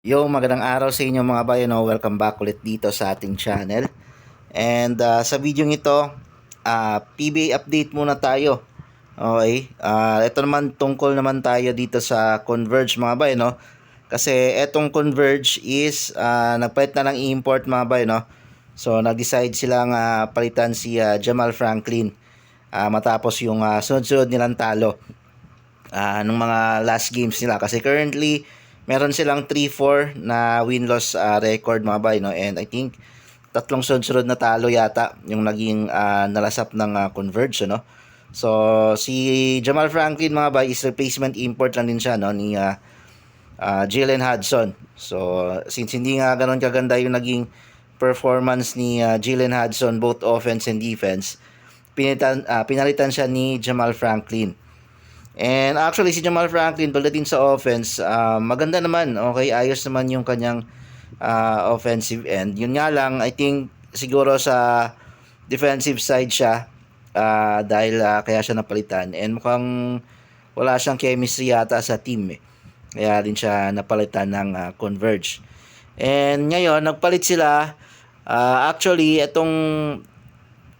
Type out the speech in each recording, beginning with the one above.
Yo, magandang araw sa inyo mga bayan. No? Welcome back ulit dito sa ating channel. And sa video ito, PBA update muna tayo. Okay, ito naman tungkol naman tayo dito sa Converge mga bayan. No? Kasi etong Converge is nagpalit na ng import mga bayan. No? So nag-decide silang palitan si Jamal Franklin matapos yung sunod-sunod nilang talo ng mga last games nila kasi currently meron silang 3-4 na win-loss record mga bay, no? And I think tatlong sunod-sunod na talo yata yung naging nalasap ng Converge, no? So si Jamal Franklin mga bay is replacement import lang din siya, no, ni Jalen Hudson. So since hindi nga ganoon kaganda yung naging performance ni Jalen Hudson both offense and defense, pinalitan siya ni Jamal Franklin. And actually si Jamal Franklin pagdating sa offense, maganda naman. Okay, ayos naman yung kanyang offensive end. Yun nga lang, I think siguro sa defensive side siya dahil kaya siya napalitan. And mukhang wala siyang chemistry yata sa team eh. Kaya din siya napalitan ng Converge. And ngayon, nagpalit sila. Actually, itong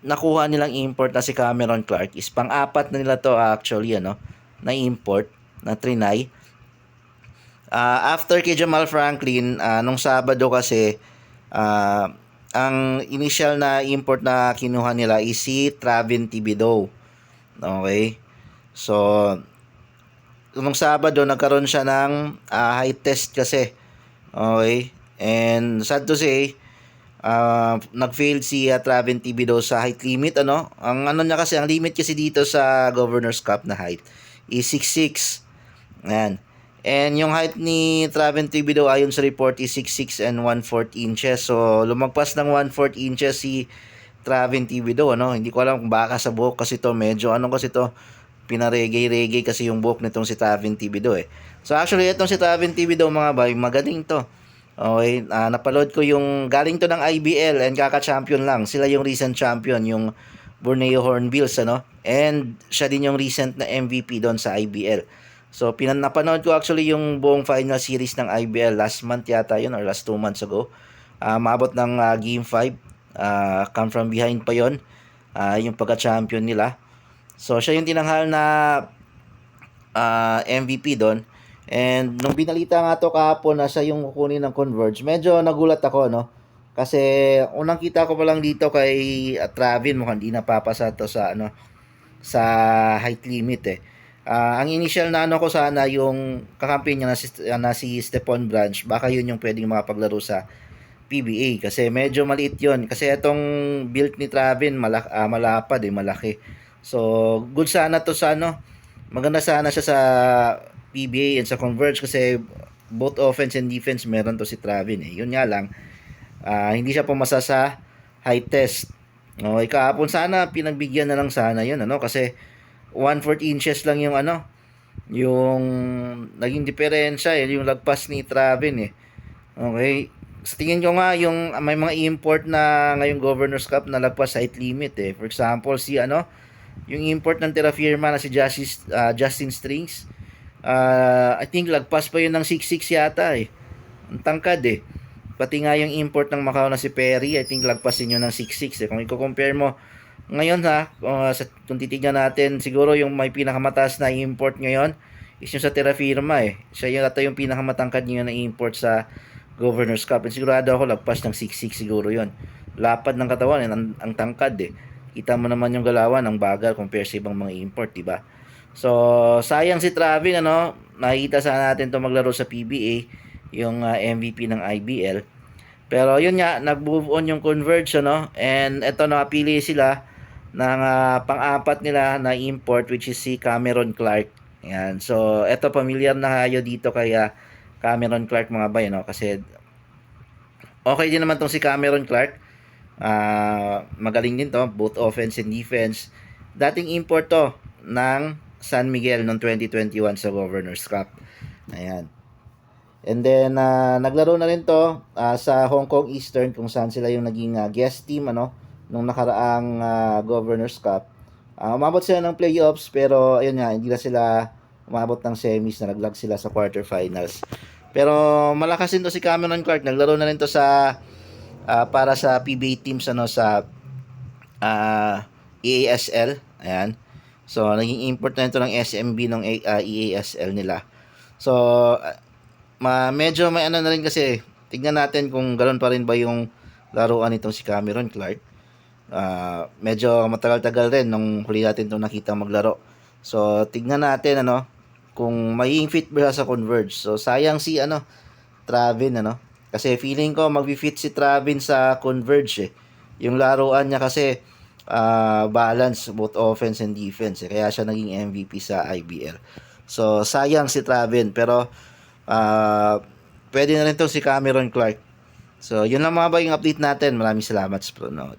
nakuha nilang import na si Cameron Clark is pang-apat na nila to actually, ano, na import na trinay. After kay Jamal Franklin, nung Sabado kasi, ang initial na import na kinuha nila is si Travin Thibodeau. Okay? So, nung Sabado, nagkaroon siya ng height test kasi. Okay? And sad to say, nag-fail si Travin Thibodeau sa height limit, ano? Ang ano niya kasi, ang limit kasi dito sa Governor's Cup na height is 6'6". Ayan. And yung height ni Travin Thibodeau ayon sa report is 6'6 and 1/4 inches. So lumagpas ng 1/4 inches si Travin Thibodeau, ano? Hindi ko alam kung baka sa buhok kasi to, medyo ano kasi to, pinaregay-regay kasi yung buhok nitong si Travin Thibodeau eh. So actually itong si Travin Thibodeau mga bay, magaling to. Okay, napaload ko yung galing to ng IBL and kaka-champion lang. Sila yung recent champion, yung Borneo Hornbills, ano? And siya din yung recent na MVP doon sa IBL. So, napanood ko actually yung buong final series ng IBL last month yata yun or last 2 months ago. Maabot ng Game 5. Come from behind pa yon, yung pagka-champion nila. So, siya yung tinanghal na MVP doon. And nung binalita nga to kahapon na siya yung kukunin ng Converge, medyo nagulat ako, no? Kasi unang kita ko pa lang dito kay Travin, mukhang hindi napapasa to sa ano, sa height limit eh. Ang initial na ano ko sana yung kakampi niya na si Stephon Branch, baka yun yung pwedeng makapaglaro sa PBA kasi medyo maliit yun. Kasi itong build ni Travin malapad eh, malaki. So, good sana to sa ano, maganda sana siya sa PBA and sa Converge kasi both offense and defense meron to si Travin eh. Yun nga lang, hindi siya pumasa sa high test. Okay, kahapon sana pinagbigyan na lang sana yun, ano, kasi 1/4 inches lang yung ano, yung naging diferensya eh, yung lagpas ni Travin eh. Okay. Sa tingin ko nga yung may mga import na ngayong Governor's Cup na lagpas height limit eh. For example, si ano, yung import ng Terra Firma na si Justin Strings. I think lagpas pa yun ng 6'6 yata eh. Ang tangkad eh. Pati nga yung import ng Macau na si Perry, I think lagpasin yun ng 6'6 eh. Kung i-compare mo ngayon ha, kung titignan natin, siguro yung may pinakamataas na import ngayon is yung sa Terra Firma eh. Siya yung ata yung pinakamatangkad ngayon na import sa Governor's Cup. And sigurado ako lagpas ng 6'6 siguro yon. Lapad ng katawan, ang tangkad eh. Kita mo naman yung galawan, ang bagal compare sa ibang mga import, di ba? So, sayang si Travin, ano, nakikita sana natin to maglaro sa PBA, yung MVP ng IBL. Pero yun nga, nag-move on yung Converge, ano, and eto napili sila ng pang-apat nila na import which is si Cameron Clark. Yan. So, eto familiar na kayo dito kaya Cameron Clark mga bay, no? Kasi okay din naman tong si Cameron Clark. Magaling din to, both offense and defense. Dating import to ng San Miguel noong 2021 sa Governor's Cup. Ayan. And then naglaro na rin to sa Hong Kong Eastern kung saan sila yung naging guest team, ano, nung nakaraang Governor's Cup. Umabot sila ng playoffs pero ayun nga, hindi na sila umabot ng semis, na naglag sila sa quarterfinals. Pero malakas din to si Cameron Clark. Naglaro na rin to sa para sa PBA teams sa EASL. Ayan. So naging import na ito ng SMB ng EASL nila. So medyo may ano na rin kasi tignan natin kung ganoon pa rin ba yung laruan nitong si Cameron Clark. Medyo matagal-tagal rin nung huli natin itong nakita maglaro. So tignan natin kung magiging fit ba sa Converge. So sayang si Travin kasi feeling ko mag-fit si Travin sa Converge eh. Yung laruan niya kasi balance both offense and defense eh. Kaya siya naging MVP sa IBL. So sayang si Travin pero pwede na rin to si Cameron Clark. So yun lang mga ba yung update natin. Maraming salamat sa panonood.